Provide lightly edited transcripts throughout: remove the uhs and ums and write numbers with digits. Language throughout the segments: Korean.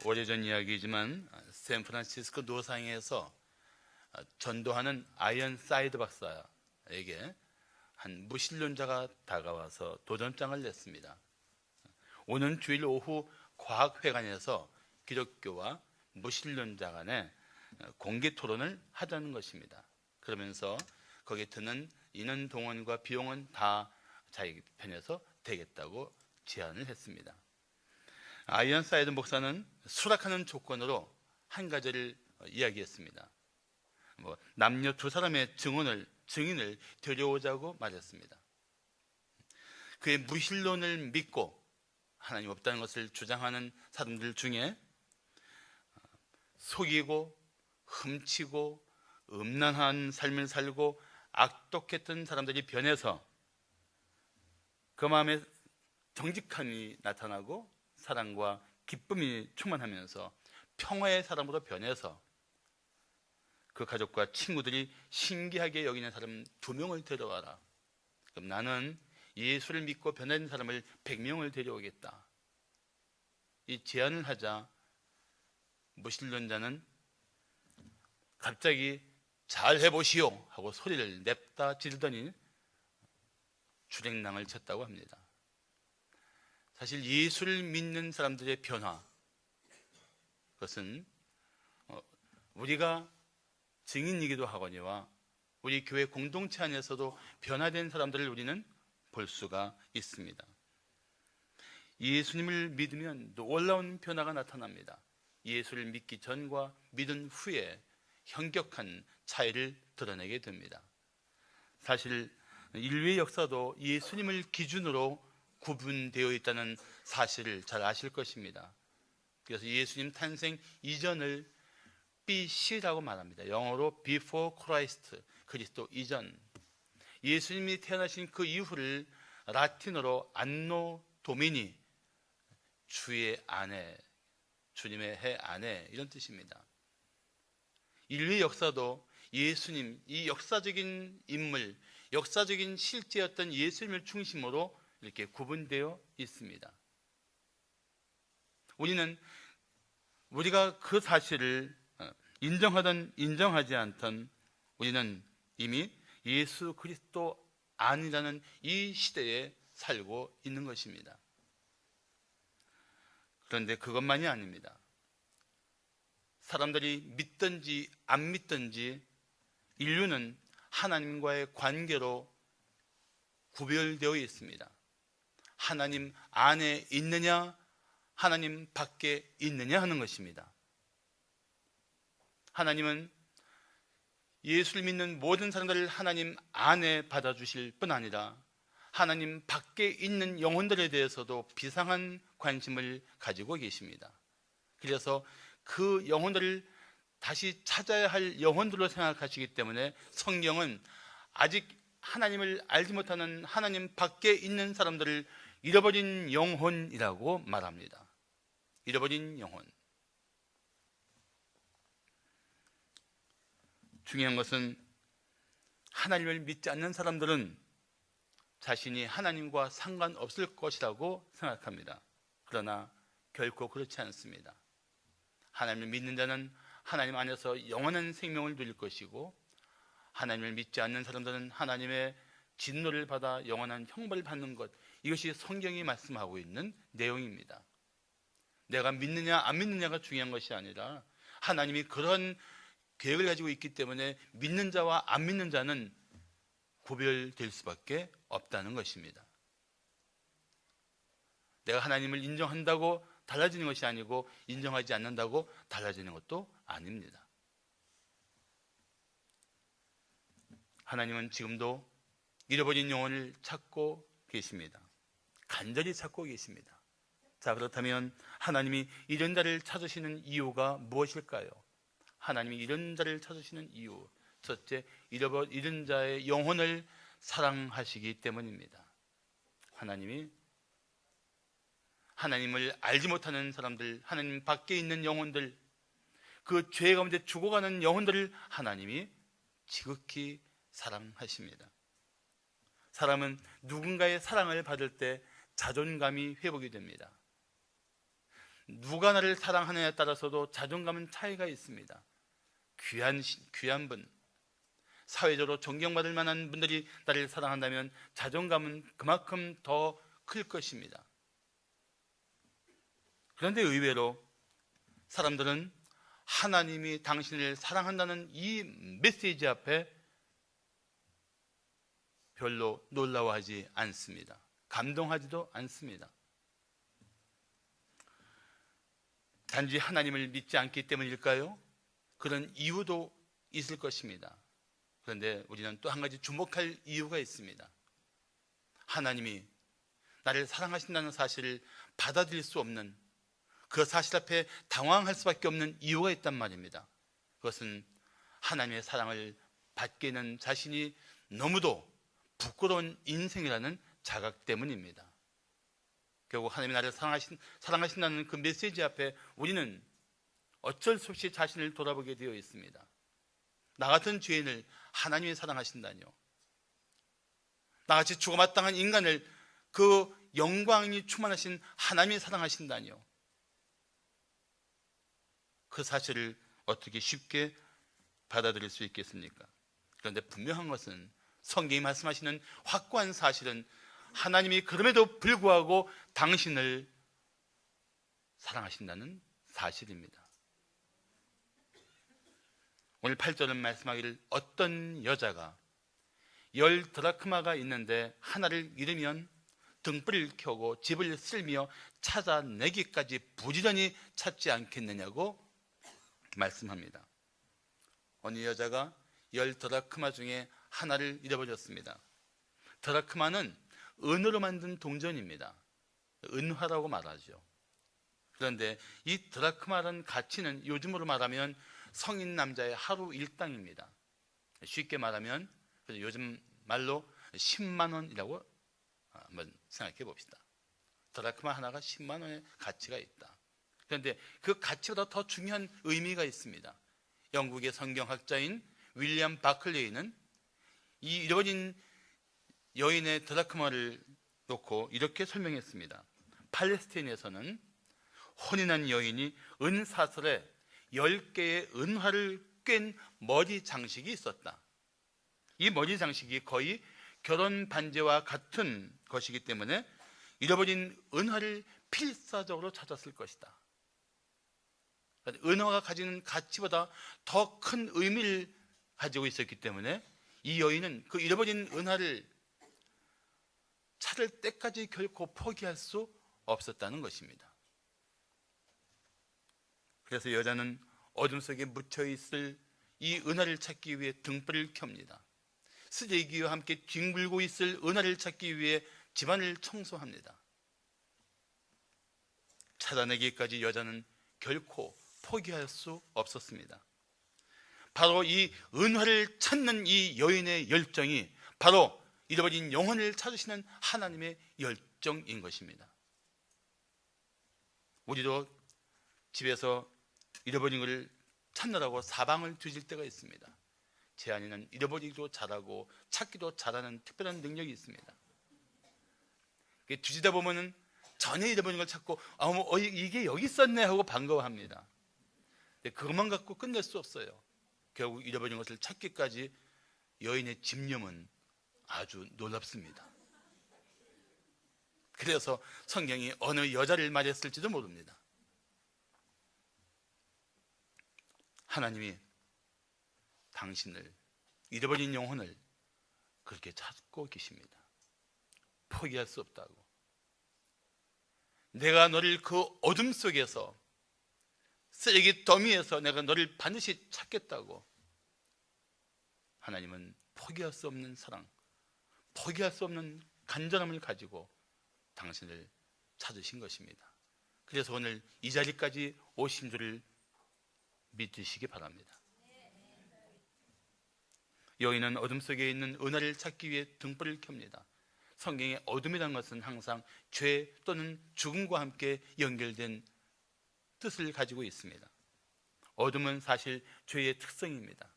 오래전 이야기지만 샌프란시스코 노상에서 전도하는 아이언사이드 박사에게 한 무신론자가 다가와서 도전장을 냈습니다. 오는 주일 오후 과학회관에서 기독교와 무신론자 간의 공개 토론을 하자는 것입니다. 그러면서 거기에 드는 인원 동원과 비용은 다 자기 편에서 되겠다고 제안을 했습니다. 아이언사이드 목사는 수락하는 조건으로 한 가지를 이야기했습니다. 남녀 두 사람의 증인을 데려오자고 말했습니다. 그의 무신론을 믿고 하나님 없다는 것을 주장하는 사람들 중에 속이고 훔치고 음란한 삶을 살고 악독했던 사람들이 변해서 그 마음에 정직함이 나타나고 사랑과 기쁨이 충만하면서 평화의 사람으로 변해서 그 가족과 친구들이 신기하게 여기는 사람 2명을 데려와라. 그럼 나는 예수를 믿고 변화된 사람을 100명을 데려오겠다. 이 제안을 하자 무신론자는 갑자기 잘 해보시오 하고 소리를 냅다 지르더니 주랭랑을 쳤다고 합니다. 사실 예수를 믿는 사람들의 변화, 그것은 우리가 증인이기도 하거니와 우리 교회 공동체 안에서도 변화된 사람들을 우리는 볼 수가 있습니다. 예수님을 믿으면 놀라운 변화가 나타납니다. 예수를 믿기 전과 믿은 후에 현격한 차이를 드러내게 됩니다. 사실 인류의 역사도 예수님을 기준으로 구분되어 있다는 사실을 잘 아실 것입니다. 그래서 예수님 탄생 이전을 BC라고 말합니다. 영어로 Before Christ, 그리스도 이전. 예수님이 태어나신 그 이후를 라틴어로 안노 도미니, 주의 안에, 주님의 해 안에, 이런 뜻입니다. 인류의 역사도 예수님, 이 역사적인 인물, 역사적인 실제였던 예수님을 중심으로 이렇게 구분되어 있습니다. 우리가 그 사실을 인정하든 인정하지 않든 우리는 이미 예수 그리스도 아니라는 이 시대에 살고 있는 것입니다. 그런데 그것만이 아닙니다. 사람들이 믿든지 안 믿든지 인류는 하나님과의 관계로 구별되어 있습니다. 하나님 안에 있느냐, 하나님 밖에 있느냐 하는 것입니다. 하나님은 예수를 믿는 모든 사람들을 하나님 안에 받아주실 뿐 아니라 하나님 밖에 있는 영혼들에 대해서도 비상한 관심을 가지고 계십니다. 그래서 그 영혼들을 다시 찾아야 할 영혼들로 생각하시기 때문에 성경은 아직 하나님을 알지 못하는 하나님 밖에 있는 사람들을 잃어버린 영혼이라고 말합니다. 잃어버린 영혼. 중요한 것은 하나님을 믿지 않는 사람들은 자신이 하나님과 상관없을 것이라고 생각합니다. 그러나 결코 그렇지 않습니다. 하나님을 믿는 자는 하나님 안에서 영원한 생명을 누릴 것이고, 하나님을 믿지 않는 사람들은 하나님의 진노를 받아 영원한 형벌을 받는 것, 이것이 성경이 말씀하고 있는 내용입니다. 내가 믿느냐 안 믿느냐가 중요한 것이 아니라 하나님이 그런 계획을 가지고 있기 때문에 믿는 자와 안 믿는 자는 구별될 수밖에 없다는 것입니다. 내가 하나님을 인정한다고 달라지는 것이 아니고 인정하지 않는다고 달라지는 것도 아닙니다. 하나님은 지금도 잃어버린 영혼을 찾고 계십니다. 간절히 찾고 계십니다. 자, 그렇다면 하나님이 이런 자를 찾으시는 이유가 무엇일까요? 하나님이 이런 자를 찾으시는 이유, 첫째, 잃은 자의 영혼을 사랑하시기 때문입니다. 하나님이 하나님을 알지 못하는 사람들, 하나님 밖에 있는 영혼들, 그 죄 가운데 죽어가는 영혼들을 하나님이 지극히 사랑하십니다. 사람은 누군가의 사랑을 받을 때 자존감이 회복이 됩니다. 누가 나를 사랑하느냐에 따라서도 자존감은 차이가 있습니다. 귀한 분, 사회적으로 존경받을 만한 분들이 나를 사랑한다면 자존감은 그만큼 더 클 것입니다. 그런데 의외로 사람들은 하나님이 당신을 사랑한다는 이 메시지 앞에 별로 놀라워하지 않습니다. 감동하지도 않습니다. 단지 하나님을 믿지 않기 때문일까요? 그런 이유도 있을 것입니다. 그런데 우리는 또 한 가지 주목할 이유가 있습니다. 하나님이 나를 사랑하신다는 사실을 받아들일 수 없는, 그 사실 앞에 당황할 수밖에 없는 이유가 있단 말입니다. 그것은 하나님의 사랑을 받기에는 자신이 너무도 부끄러운 인생이라는 자각 때문입니다. 결국 하나님이 나를 사랑하신다는 그 메시지 앞에 우리는 어쩔 수 없이 자신을 돌아보게 되어 있습니다. 나 같은 죄인을 하나님이 사랑하신다뇨. 나같이 죽어마땅한 인간을 그 영광이 충만하신 하나님이 사랑하신다뇨. 그 사실을 어떻게 쉽게 받아들일 수 있겠습니까? 그런데 분명한 것은 성경이 말씀하시는 확고한 사실은 하나님이 그럼에도 불구하고 당신을 사랑하신다는 사실입니다. 오늘 8절은 말씀하기를 어떤 여자가 10드라크마가 있는데 하나를 잃으면 등불을 켜고 집을 쓸며 찾아내기까지 부지런히 찾지 않겠느냐고 말씀합니다. 어느 여자가 10드라크마 중에 하나를 잃어버렸습니다. 드라크마는 은으로 만든 동전입니다. 은화라고 말하죠. 그런데 이 드라크마라는 가치는 요즘으로 말하면 성인 남자의 하루 일당입니다. 쉽게 말하면 요즘 말로 10만 원이라고 한번 생각해 봅시다. 드라크마 하나가 10만 원의 가치가 있다. 그런데 그 가치보다 더 중요한 의미가 있습니다. 영국의 성경학자인 윌리엄 바클레이는 이 잃어버린 여인의 드라크마를 놓고 이렇게 설명했습니다. 팔레스타인에서는 혼인한 여인이 은사슬에 10개의 은화를 꿰인 머리 장식이 있었다. 이 머리 장식이 거의 결혼 반지와 같은 것이기 때문에 잃어버린 은화를 필사적으로 찾았을 것이다. 은화가 가지는 가치보다 더 큰 의미를 가지고 있었기 때문에 이 여인은 그 잃어버린 은화를 찾을 때까지 결코 포기할 수 없었다는 것입니다. 그래서 여자는 어둠 속에 묻혀있을 이 은화를 찾기 위해 등불을 켭니다. 쓰레기와 함께 뒹굴고 있을 은화를 찾기 위해 집안을 청소합니다. 찾아내기까지 여자는 결코 포기할 수 없었습니다. 바로 이 은화를 찾는 이 여인의 열정이 바로 잃어버린 영혼을 찾으시는 하나님의 열정인 것입니다. 우리도 집에서 잃어버린 것을 찾느라고 사방을 뒤질 때가 있습니다. 제 안에는 잃어버리기도 잘하고 찾기도 잘하는 특별한 능력이 있습니다. 뒤지다 보면은 전혀 잃어버린 걸 찾고 이게 여기 있었네 하고 반가워합니다. 그것만 갖고 끝낼 수 없어요. 결국 잃어버린 것을 찾기까지 여인의 집념은 아주 놀랍습니다. 그래서 성경이 어느 여자를 말했을지도 모릅니다. 하나님이 당신을, 잃어버린 영혼을 그렇게 찾고 계십니다. 포기할 수 없다고. 내가 너를 그 어둠 속에서, 쓰레기 더미에서 내가 너를 반드시 찾겠다고. 하나님은 포기할 수 없는 사랑, 포기할 수 없는 간절함을 가지고 당신을 찾으신 것입니다. 그래서 오늘 이 자리까지 오신 줄을 믿으시기 바랍니다. 여인은 어둠 속에 있는 은혜를 찾기 위해 등불을 켭니다. 성경의 어둠이라는 것은 항상 죄 또는 죽음과 함께 연결된 뜻을 가지고 있습니다. 어둠은 사실 죄의 특성입니다.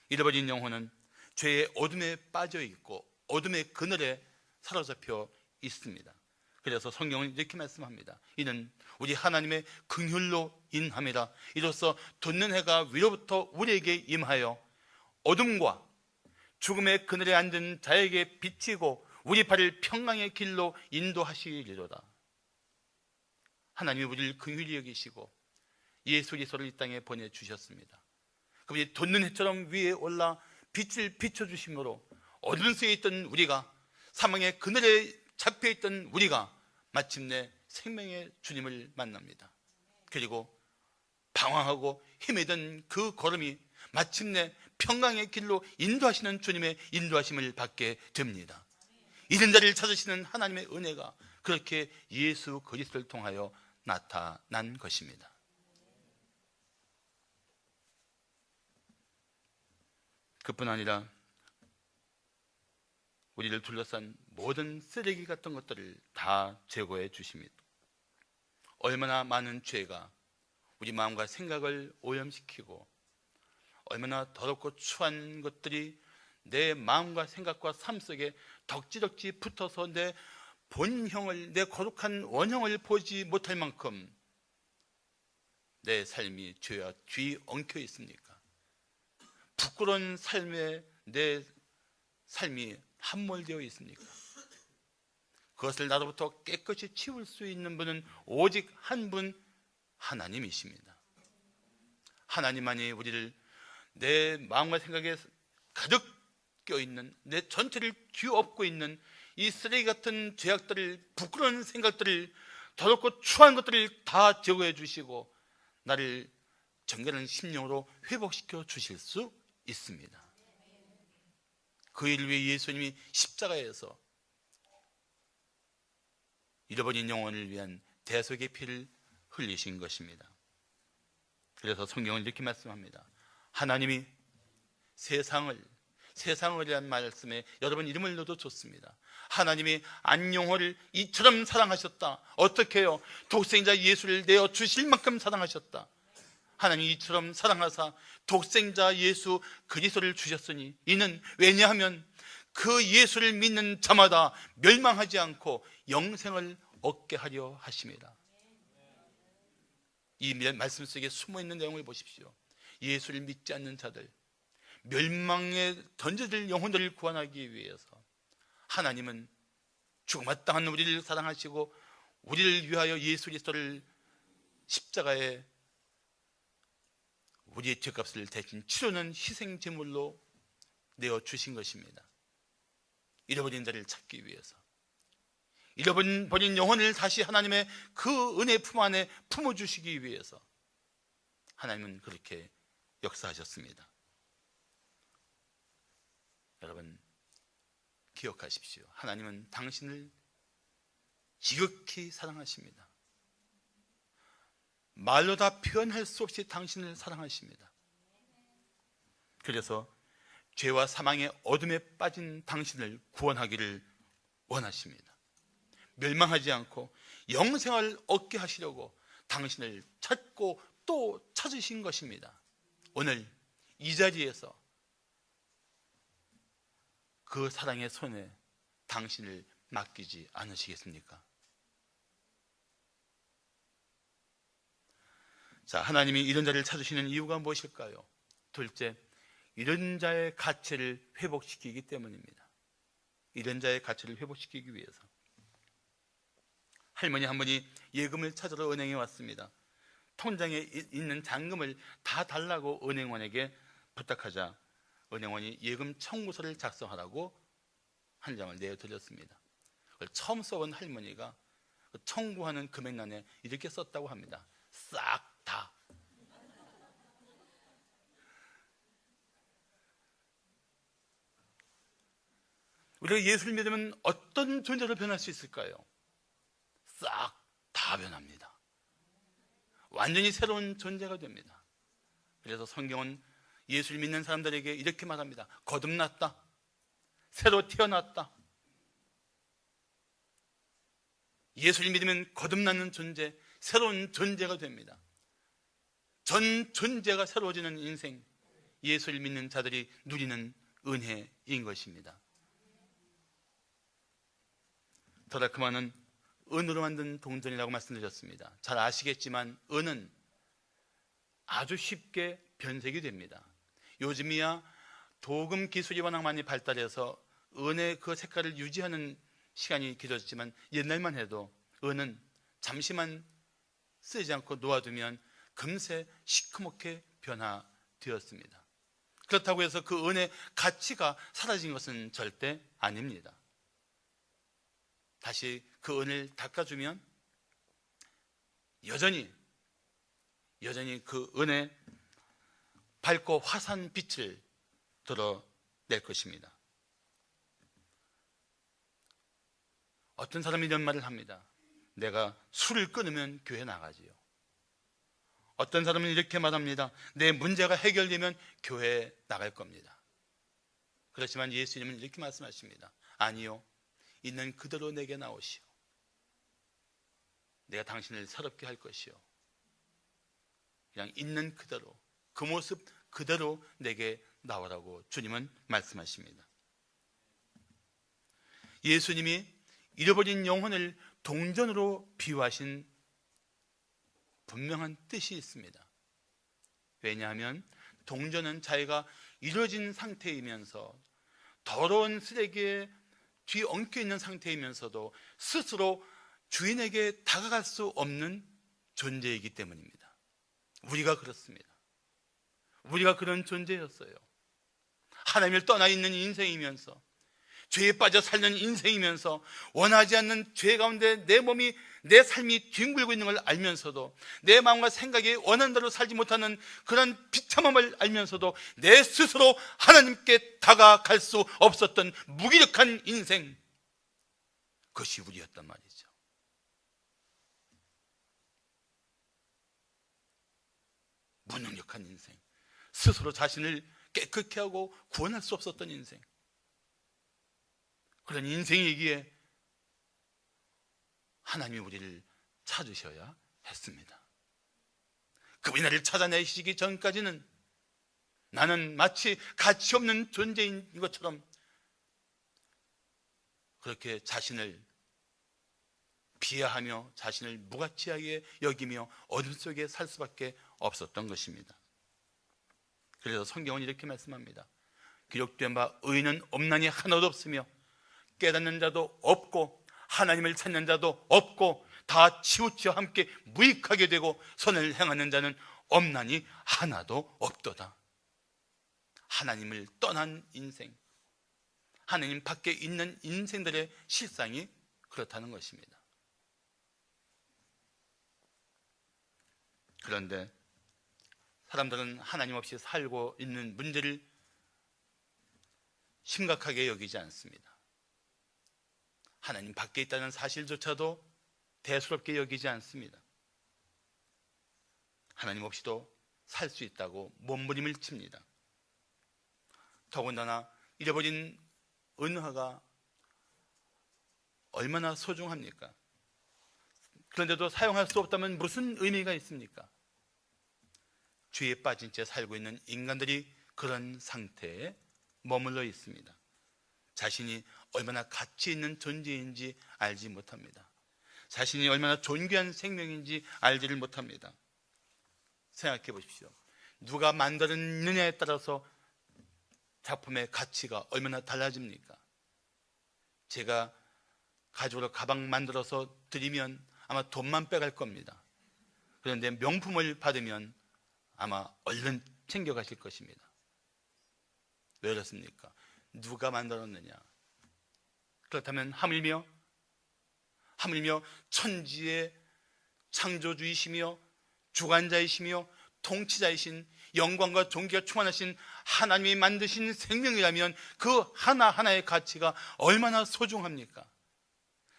잃어버린 영혼은 죄의 어둠에 빠져 있고 어둠의 그늘에 사로잡혀 있습니다. 그래서 성경은 이렇게 말씀합니다. 이는 우리 하나님의 긍휼로 인함이라. 이로써 돋는 해가 위로부터 우리에게 임하여 어둠과 죽음의 그늘에 앉은 자에게 비치고 우리 발을 평강의 길로 인도하시리로다. 하나님이 우리를 긍휼히 여기시고 예수 그리스도를 이 땅에 보내주셨습니다. 그분이 돋는 해처럼 위에 올라 빛을 비춰주심으로 어둠 속에 있던 우리가, 사망의 그늘에 잡혀있던 우리가 마침내 생명의 주님을 만납니다. 그리고 방황하고 헤매던 그 걸음이 마침내 평강의 길로 인도하시는 주님의 인도하심을 받게 됩니다. 이런 자를 찾으시는 하나님의 은혜가 그렇게 예수 그리스도를 통하여 나타난 것입니다. 그뿐 아니라 우리를 둘러싼 모든 쓰레기 같은 것들을 다 제거해 주십니다. 얼마나 많은 죄가 우리 마음과 생각을 오염시키고 얼마나 더럽고 추한 것들이 내 마음과 생각과 삶 속에 덕지덕지 붙어서 내 본형을, 내 거룩한 원형을 보지 못할 만큼 내 삶이 죄와 뒤엉켜 있습니까? 부끄러운 삶에 내 삶이 함몰되어 있습니까? 그것을 나로부터 깨끗이 치울 수 있는 분은 오직 한 분, 하나님이십니다. 하나님만이 우리를 내 마음과 생각에 가득 껴있는, 내 전체를 뒤엎고 있는 이 쓰레기 같은 죄악들을, 부끄러운 생각들을, 더럽고 추한 것들을 다 제거해 주시고 나를 정결한 심령으로 회복시켜 주실 수 있습니다. 그 일을 위해 예수님이 십자가에서 잃어버린 영혼을 위한 대속의 피를 흘리신 것입니다. 그래서 성경은 이렇게 말씀합니다. 하나님이 세상을이란 말씀에 여러분 이름을 넣어도 좋습니다. 하나님이 안영호를 이처럼 사랑하셨다. 어떻게 해요? 독생자 예수를 내어 주실 만큼 사랑하셨다. 하나님이 이처럼 사랑하사 독생자 예수 그리스도를 주셨으니 이는 왜냐하면 그 예수를 믿는 자마다 멸망하지 않고 영생을 얻게 하려 하심이라. 이 말씀 속에 숨어있는 내용을 보십시오. 예수를 믿지 않는 자들, 멸망에 던져질 영혼들을 구원하기 위해서 하나님은 죽음마땅한 우리를 사랑하시고 우리를 위하여 예수 그리스도를 십자가에 우리의 죄값을 대신 치르는 희생 제물로 내어 주신 것입니다. 잃어버린 자를 찾기 위해서, 잃어버린 영혼을 다시 하나님의 그 은혜 품 안에 품어주시기 위해서 하나님은 그렇게 역사하셨습니다. 여러분 기억하십시오. 하나님은 당신을 지극히 사랑하십니다. 말로 다 표현할 수 없이 당신을 사랑하십니다. 그래서 죄와 사망의 어둠에 빠진 당신을 구원하기를 원하십니다. 멸망하지 않고 영생을 얻게 하시려고 당신을 찾고 또 찾으신 것입니다. 오늘 이 자리에서 그 사랑의 손에 당신을 맡기지 않으시겠습니까? 자, 하나님이 이런 자를 찾으시는 이유가 무엇일까요? 둘째, 이런 자의 가치를 회복시키기 때문입니다. 이런 자의 가치를 회복시키기 위해서 할머니 한 분이 예금을 찾으러 은행에 왔습니다. 통장에 있는 잔금을 다 달라고 은행원에게 부탁하자 은행원이 예금 청구서를 작성하라고 한 장을 내어드렸습니다. 그걸 처음 써본 할머니가 청구하는 금액란에 이렇게 썼다고 합니다. 싹 다. 우리가 예수를 믿으면 어떤 존재로 변할 수 있을까요? 싹 다 변합니다. 완전히 새로운 존재가 됩니다. 그래서 성경은 예수를 믿는 사람들에게 이렇게 말합니다. 거듭났다. 새로 태어났다. 예수를 믿으면 거듭나는 존재, 새로운 존재가 됩니다. 전 존재가 새로워지는 인생, 예수를 믿는 자들이 누리는 은혜인 것입니다. 더라 그 많은 은으로 만든 동전이라고 말씀드렸습니다. 잘 아시겠지만 은은 아주 쉽게 변색이 됩니다. 요즘이야 도금 기술이 워낙 많이 발달해서 은의 그 색깔을 유지하는 시간이 길어졌지만 옛날만 해도 은은 잠시만 쓰지 않고 놓아두면 금세 시커멓게 변화되었습니다. 그렇다고 해서 그 은의 가치가 사라진 것은 절대 아닙니다. 다시 그 은을 닦아주면 여전히 그 은의 밝고 화사한 빛을 드러낼 것입니다. 어떤 사람이 이런 말을 합니다. 내가 술을 끊으면 교회 나가지요. 어떤 사람은 이렇게 말합니다. 내 문제가 해결되면 교회에 나갈 겁니다. 그렇지만 예수님은 이렇게 말씀하십니다. 아니요, 있는 그대로 내게 나오시오. 내가 당신을 새롭게 할 것이요. 그냥 있는 그대로, 그 모습 그대로 내게 나오라고 주님은 말씀하십니다. 예수님이 잃어버린 영혼을 동전으로 비유하신 분명한 뜻이 있습니다. 왜냐하면 동전은 자기가 이루어진 상태이면서 더러운 쓰레기에 뒤엉켜 있는 상태이면서도 스스로 주인에게 다가갈 수 없는 존재이기 때문입니다. 우리가 그렇습니다. 우리가 그런 존재였어요. 하나님을 떠나 있는 인생이면서, 죄에 빠져 살는 인생이면서, 원하지 않는 죄 가운데 내 몸이, 내 삶이 뒹굴고 있는 걸 알면서도, 내 마음과 생각이 원하는 대로 살지 못하는 그런 비참함을 알면서도 내 스스로 하나님께 다가갈 수 없었던 무기력한 인생, 그것이 우리였단 말이죠. 무능력한 인생, 스스로 자신을 깨끗게 하고 구원할 수 없었던 인생, 그런 인생이기에 하나님이 우리를 찾으셔야 했습니다. 그분이 나를 찾아내시기 전까지는 나는 마치 가치 없는 존재인 것처럼 그렇게 자신을 비하하며 자신을 무가치하게 여기며 어둠 속에 살 수밖에 없었던 것입니다. 그래서 성경은 이렇게 말씀합니다. 기록된 바 의인은 없나니 하나도 없으며 깨닫는 자도 없고 하나님을 찾는 자도 없고 다 치우쳐 함께 무익하게 되고 선을 행하는 자는 없나니 하나도 없도다. 하나님을 떠난 인생, 하나님 밖에 있는 인생들의 실상이 그렇다는 것입니다. 그런데 사람들은 하나님 없이 살고 있는 문제를 심각하게 여기지 않습니다. 하나님 밖에 있다는 사실조차도 대수롭게 여기지 않습니다. 하나님 없이도 살 수 있다고 몸부림을 칩니다. 더군다나 잃어버린 은화가 얼마나 소중합니까? 그런데도 사용할 수 없다면 무슨 의미가 있습니까? 죄에 빠진 채 살고 있는 인간들이 그런 상태에 머물러 있습니다. 자신이 얼마나 가치 있는 존재인지 알지 못합니다. 자신이 얼마나 존귀한 생명인지 알지를 못합니다. 생각해 보십시오. 누가 만들었느냐에 따라서 작품의 가치가 얼마나 달라집니까? 제가 가죽으로 가방 만들어서 드리면 아마 돈만 빼갈 겁니다. 그런데 명품을 받으면 아마 얼른 챙겨가실 것입니다. 왜 그렇습니까? 누가 만들었느냐? 그렇다면 하물며 천지의 창조주이시며 주관자이시며 통치자이신 영광과 존귀가 충만하신 하나님이 만드신 생명이라면 그 하나하나의 가치가 얼마나 소중합니까?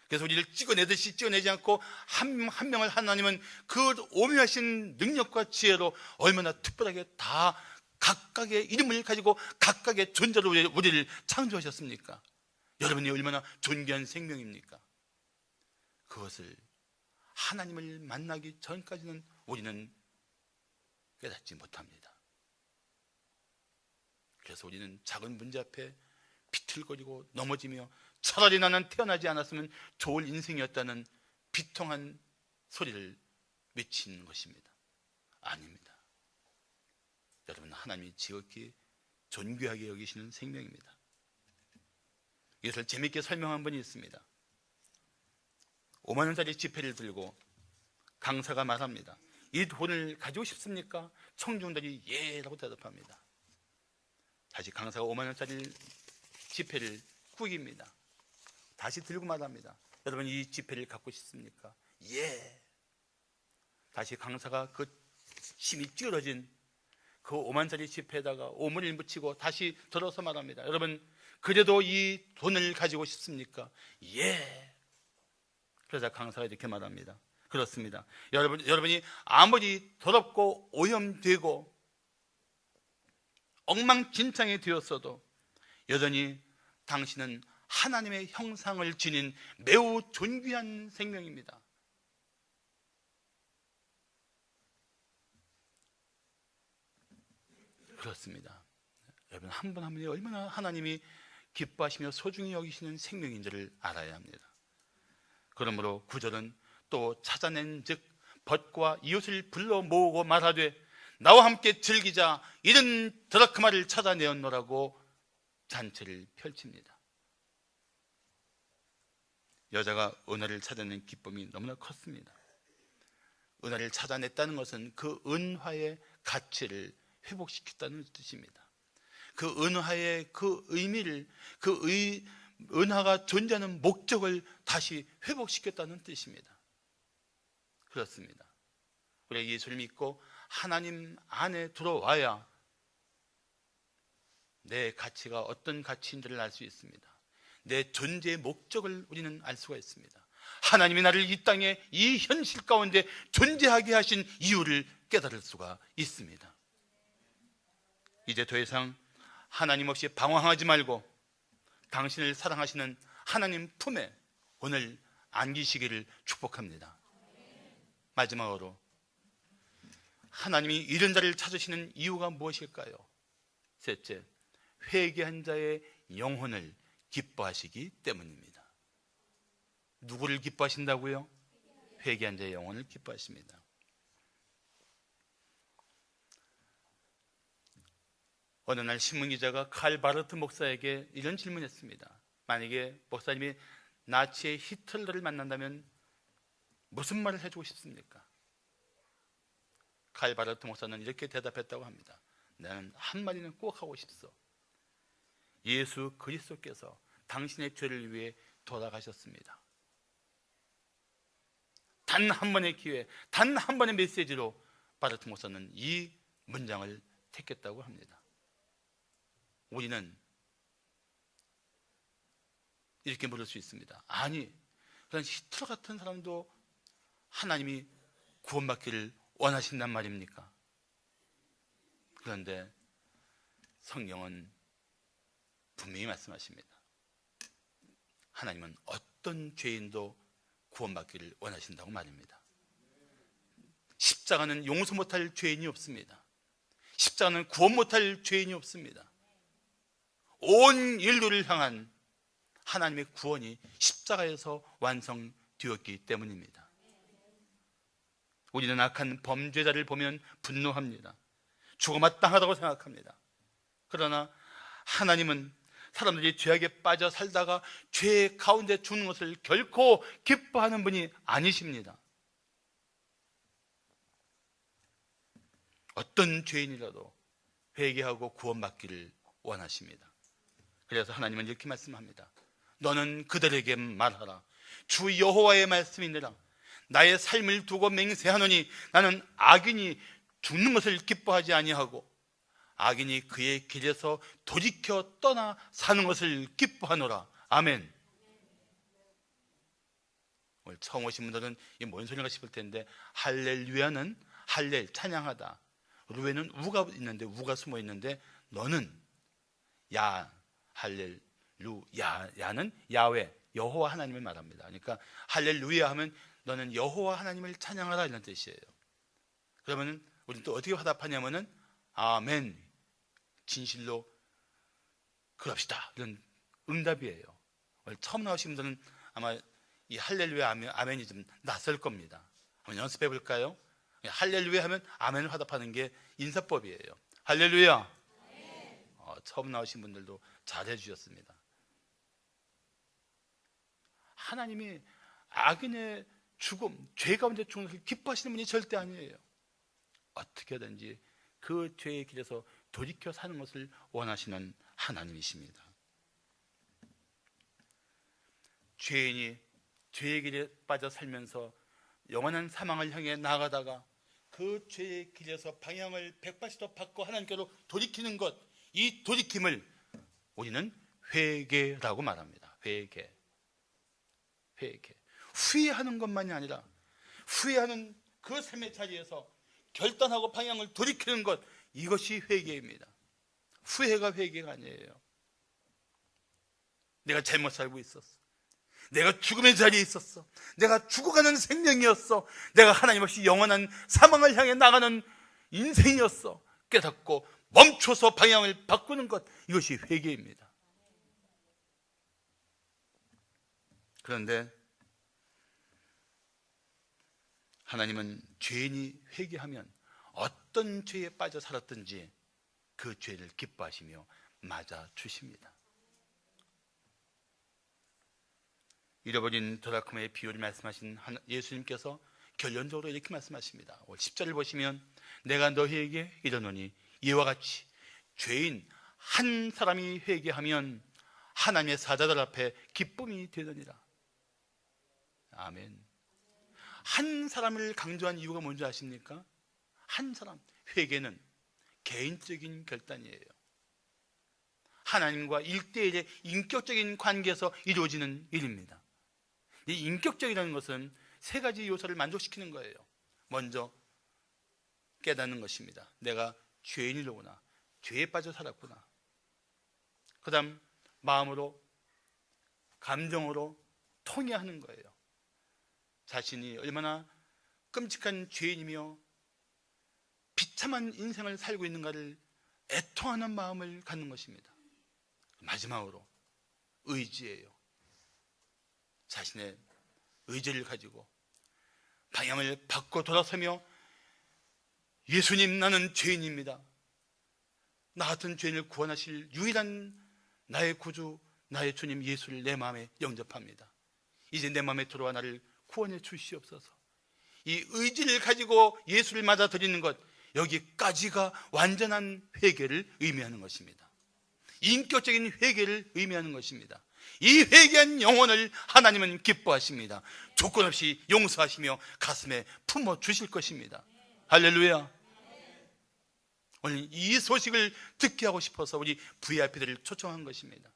그래서 우리를 찍어내듯이 찍어내지 않고 한 명을 하나님은 그 오묘하신 능력과 지혜로 얼마나 특별하게 다 각각의 이름을 가지고 각각의 존재로 우리를 창조하셨습니까? 여러분이 얼마나 존귀한 생명입니까? 그것을 하나님을 만나기 전까지는 우리는 깨닫지 못합니다. 그래서 우리는 작은 문제 앞에 비틀거리고 넘어지며 차라리 나는 태어나지 않았으면 좋을 인생이었다는 비통한 소리를 외치는 것입니다. 아닙니다. 여러분, 하나님이 지극히 존귀하게 여기시는 생명입니다. 이것을 재미있게 설명한 분이 있습니다. 5만 원짜리 지폐를 들고 강사가 말합니다. 이 돈을 가지고 싶습니까? 청중들이 예라고 대답합니다. 다시 강사가 5만 원짜리 지폐를 구깁니다. 다시 들고 말합니다. 여러분, 이 지폐를 갖고 싶습니까? 예. 다시 강사가 그 힘이 찌그러진 그 5만짜리 지폐에다가 오물을 묻히고 다시 들어서 말합니다. 여러분, 그래도 이 돈을 가지고 싶습니까? 예. 그러자 강사가 이렇게 말합니다. 그렇습니다. 여러분이 아무리 더럽고 오염되고 엉망진창이 되었어도 여전히 당신은 하나님의 형상을 지닌 매우 존귀한 생명입니다. 그렇습니다. 여러분, 한 분 한 분이 얼마나 하나님이 기뻐하시며 소중히 여기시는 생명인지를 알아야 합니다. 그러므로 9절은 또 찾아낸 즉 벗과 이웃을 불러 모으고 말하되 나와 함께 즐기자, 이른 드라크마를 찾아내었노라고 잔치를 펼칩니다. 여자가 은하를 찾아낸 기쁨이 너무나 컸습니다. 은하를 찾아냈다는 것은 그 은화의 가치를 회복시켰다는 뜻입니다. 그 은화의 그 의미를, 은화가 존재하는 목적을 다시 회복시켰다는 뜻입니다. 그렇습니다. 우리가 예수를 믿고 하나님 안에 들어와야 내 가치가 어떤 가치인지를 알 수 있습니다. 내 존재의 목적을 우리는 알 수가 있습니다. 하나님이 나를 이 땅에 이 현실 가운데 존재하게 하신 이유를 깨달을 수가 있습니다. 이제 더 이상 하나님 없이 방황하지 말고 당신을 사랑하시는 하나님 품에 오늘 안기시기를 축복합니다. 마지막으로 하나님이 이런 자를 찾으시는 이유가 무엇일까요? 셋째, 회개한 자의 영혼을 기뻐하시기 때문입니다. 누구를 기뻐하신다고요? 회개한 자의 영혼을 기뻐하십니다. 어느 날 신문기자가 칼 바르트 목사에게 이런 질문했습니다. 만약에 목사님이 나치의 히틀러를 만난다면 무슨 말을 해주고 싶습니까? 칼 바르트 목사는 이렇게 대답했다고 합니다. 나는 한마디는 꼭 하고 싶소. 예수 그리스도께서 당신의 죄를 위해 돌아가셨습니다. 단 한 번의 기회, 단 한 번의 메시지로 바르트 목사는 이 문장을 택했다고 합니다. 우리는 이렇게 물을 수 있습니다. 아니, 그런 히틀러 같은 사람도 하나님이 구원받기를 원하신단 말입니까? 그런데 성경은 분명히 말씀하십니다. 하나님은 어떤 죄인도 구원받기를 원하신다고 말입니다. 십자가는 용서 못할 죄인이 없습니다. 십자가는 구원 못할 죄인이 없습니다. 온 인류를 향한 하나님의 구원이 십자가에서 완성되었기 때문입니다. 우리는 악한 범죄자를 보면 분노합니다. 죽어마땅하다고 생각합니다. 그러나 하나님은 사람들이 죄악에 빠져 살다가 죄 가운데 죽는 것을 결코 기뻐하는 분이 아니십니다. 어떤 죄인이라도 회개하고 구원받기를 원하십니다. 그래서 하나님은 이렇게 말씀합니다. 너는 그들에게 말하라. 주 여호와의 말씀이니라. 나의 삶을 두고 맹세하노니 나는 악인이 죽는 것을 기뻐하지 아니하고 악인이 그의 길에서 돌이켜 떠나 사는 것을 기뻐하노라. 아멘. 오늘 처음 오신 분들은 이게 뭔 소리인가 싶을 텐데, 할렐루야는 할렐, 찬양하다. 루에는 우가 있는데, 우가 숨어 있는데, 너는 야, 할렐루야, 야는 야훼, 여호와 하나님을 말합니다. 그러니까 할렐루야 하면 너는 여호와 하나님을 찬양하라, 이런 뜻이에요. 그러면 우리는 또 어떻게 화답하냐면은 아멘, 진실로 그럽시다, 이런 응답이에요. 처음 나오신 분들은 아마 이 할렐루야 아멘이 좀 낯설 겁니다. 한번 연습해 볼까요? 할렐루야 하면 아멘을 화답하는 게 인사법이에요. 할렐루야. 처음 나오신 분들도 잘해 주셨습니다. 하나님이 악인의 죽음, 죄 가운데 죽는 것을 기뻐하시는 분이 절대 아니에요. 어떻게든지 그 죄의 길에서 돌이켜 사는 것을 원하시는 하나님이십니다. 죄인이 죄의 길에 빠져 살면서 영원한 사망을 향해 나아가다가 그 죄의 길에서 방향을 180도 바꿔 하나님께로 돌이키는 것, 이 돌이킴을 우리는 회개라고 말합니다. 회개. 후회하는 것만이 아니라 후회하는 그 삶의 자리에서 결단하고 방향을 돌이키는 것, 이것이 회개입니다. 후회가 회개가 아니에요. 내가 잘못 살고 있었어. 내가 죽음의 자리에 있었어. 내가 죽어가는 생명이었어. 내가 하나님 없이 영원한 사망을 향해 나가는 인생이었어. 깨닫고 멈춰서 방향을 바꾸는 것, 이것이 회개입니다. 그런데 하나님은 죄인이 회개하면 어떤 죄에 빠져 살았든지 그 죄를 기뻐하시며 맞아 주십니다. 잃어버린 드라크마의 비유를 말씀하신 예수님께서 결론적으로 이렇게 말씀하십니다. 10절을 보시면 내가 너희에게 이르노니 이와 같이 죄인 한 사람이 회개하면 하나님의 사자들 앞에 기쁨이 되느니라. 아멘. 한 사람을 강조한 이유가 뭔지 아십니까? 한 사람. 회개는 개인적인 결단이에요. 하나님과 1대1의 인격적인 관계에서 이루어지는 일입니다. 이 인격적이라는 것은 세 가지 요소를 만족시키는 거예요. 먼저 깨닫는 것입니다. 내가 죄인이로구나. 죄에 빠져 살았구나. 그 다음 마음으로, 감정으로 통회하는 거예요. 자신이 얼마나 끔찍한 죄인이며 비참한 인생을 살고 있는가를 애통하는 마음을 갖는 것입니다. 마지막으로 의지예요. 자신의 의지를 가지고 방향을 바꿔 돌아서며 예수님, 나는 죄인입니다. 나 같은 죄인을 구원하실 유일한 나의 구주, 나의 주님 예수를 내 마음에 영접합니다. 이제 내 마음에 들어와 나를 구원해 주시옵소서. 이 의지를 가지고 예수를 맞아들이는 것, 여기까지가 완전한 회개를 의미하는 것입니다. 인격적인 회개를 의미하는 것입니다. 이 회개한 영혼을 하나님은 기뻐하십니다. 조건 없이 용서하시며 가슴에 품어 주실 것입니다. 할렐루야. 오늘 이 소식을 듣게 하고 싶어서 우리 VIP들을 초청한 것입니다.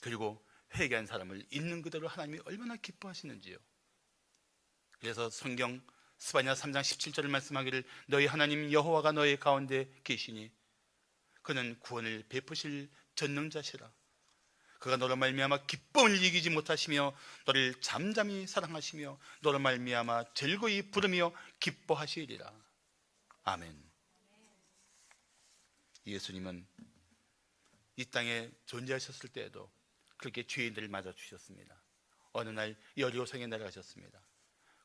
그리고 회개한 사람을 있는 그대로 하나님이 얼마나 기뻐하시는지요. 그래서 성경 스바냐 3장 17절을 말씀하기를 너희 하나님 여호와가 너희 가운데 계시니 그는 구원을 베푸실 전능자시라. 그가 너로 말미암아 기쁨을 이기지 못하시며 너를 잠잠히 사랑하시며 너로 말미암아 즐거이 부르며 기뻐하시리라. 아멘. 예수님은 이 땅에 존재하셨을 때에도 그렇게 죄인들을 맞아주셨습니다. 어느 날 여리고성에 내려가셨습니다.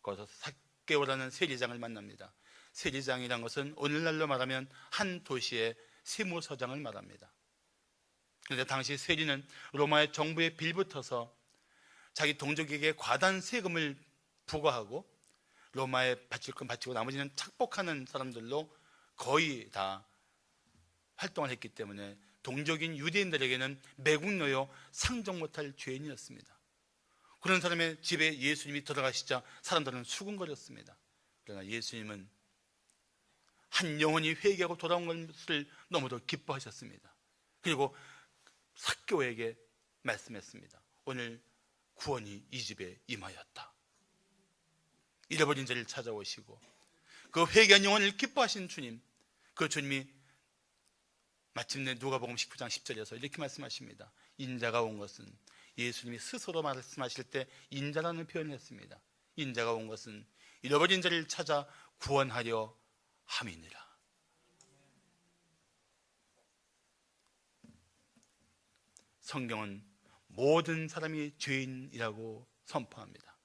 거기서 삭개오라는 세리장을 만납니다. 세리장이란 것은 오늘날로 말하면 한 도시의 세무서장을 말합니다. 그런데 당시 세리는 로마의 정부에 빌붙어서 자기 동족에게 과다한 세금을 부과하고 로마에 바칠 건 바치고 나머지는 착복하는 사람들로 거의 다 활동을 했기 때문에 동족인 유대인들에게는 매국노요, 상종 못할 죄인이었습니다. 그런 사람의 집에 예수님이 들어가시자 사람들은 수군거렸습니다. 그러나 예수님은 한 영혼이 회개하고 돌아온 것을 너무도 기뻐하셨습니다. 그리고 삭개오에게 말씀했습니다. 오늘 구원이 이 집에 임하였다. 잃어버린 자를 찾아오시고 그 회개한 영혼을 기뻐하신 주님, 그 주님이 마침내 누가복음 19장 10절에서 이렇게 말씀하십니다. 인자가 온 것은, 예수님이 스스로 말씀하실 때 인자라는 표현을 했습니다. 인자가 온 것은 잃어버린 자를 찾아 구원하려 함이니라. 성경은 모든 사람이 죄인이라고 선포합니다.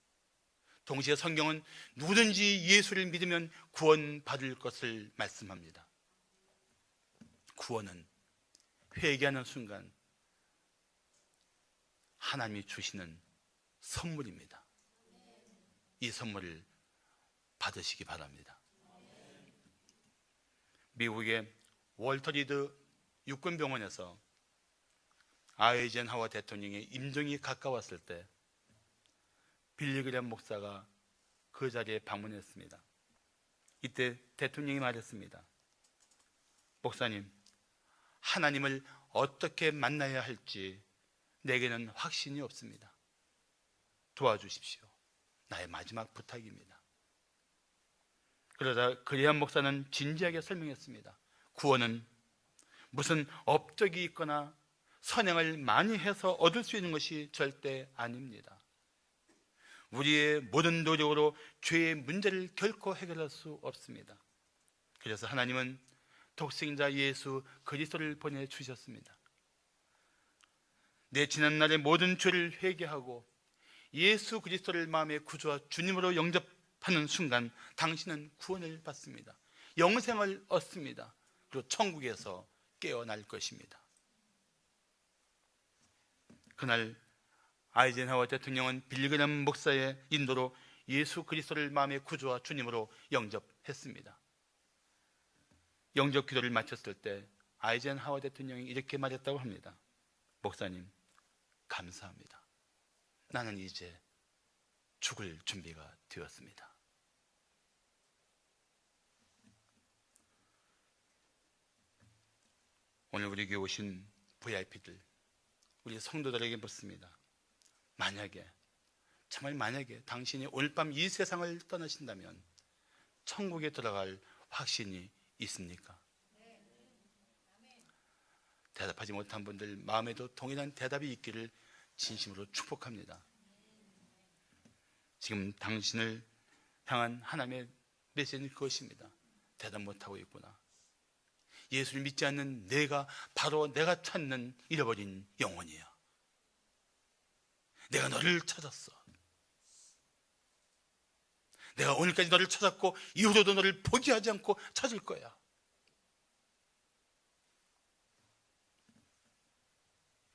동시에 성경은 누구든지 예수를 믿으면 구원받을 것을 말씀합니다. 구원은 회개하는 순간 하나님이 주시는 선물입니다. 이 선물을 받으시기 바랍니다. 미국의 월터 리드 육군병원에서 아이젠하워 대통령의 임종이 가까웠을 때 빌리 그레엄 목사가 그 자리에 방문했습니다. 이때 대통령이 말했습니다. 목사님, 하나님을 어떻게 만나야 할지 내게는 확신이 없습니다. 도와주십시오. 나의 마지막 부탁입니다. 그러자 그레엄 목사는 진지하게 설명했습니다. 구원은 무슨 업적이 있거나 선행을 많이 해서 얻을 수 있는 것이 절대 아닙니다. 우리의 모든 노력으로 죄의 문제를 결코 해결할 수 없습니다. 그래서 하나님은 독생자 예수 그리스도를 보내주셨습니다. 내 지난날의 모든 죄를 회개하고 예수 그리스도를 마음의 구주와 주님으로 영접하는 순간 당신은 구원을 받습니다. 영생을 얻습니다. 그리고 천국에서 깨어날 것입니다. 그날 아이젠하워 대통령은 빌리 그레엄 목사의 인도로 예수 그리스도를 마음의 구주와 주님으로 영접했습니다. 영접 기도를 마쳤을 때 아이젠하워 대통령이 이렇게 말했다고 합니다. 목사님, 감사합니다. 나는 이제 죽을 준비가 되었습니다. 오늘 우리 교회 오신 VIP들, 우리 성도들에게 묻습니다. 정말 만약에 당신이 오늘 밤 이 세상을 떠나신다면 천국에 들어갈 확신이 있습니까? 대답하지 못한 분들 마음에도 동일한 대답이 있기를 진심으로 축복합니다. 지금 당신을 향한 하나님의 메시지는 그것입니다. 대답 못하고 있구나. 예수를 믿지 않는 내가 바로 내가 찾는 잃어버린 영혼이야. 내가 너를 찾았어. 내가 오늘까지 너를 찾았고 이후로도 너를 포기하지 않고 찾을 거야.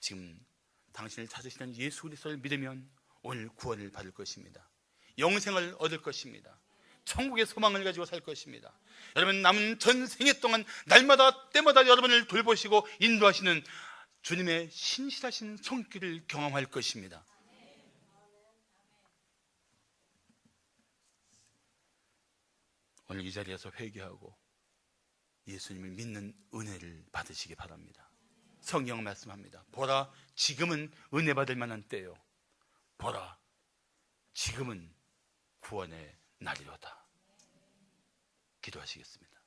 지금 당신을 찾으시는 예수 그리스도를 믿으면 오늘 구원을 받을 것입니다. 영생을 얻을 것입니다. 천국의 소망을 가지고 살 것입니다. 여러분, 남은 전생애 동안 날마다 때마다 여러분을 돌보시고 인도하시는 주님의 신실하신 손길을 경험할 것입니다. 오늘 이 자리에서 회개하고 예수님을 믿는 은혜를 받으시기 바랍니다. 성경 말씀합니다. 보라, 지금은 은혜 받을 만한 때요. 보라, 지금은 구원의 날이로다. 기도하시겠습니다.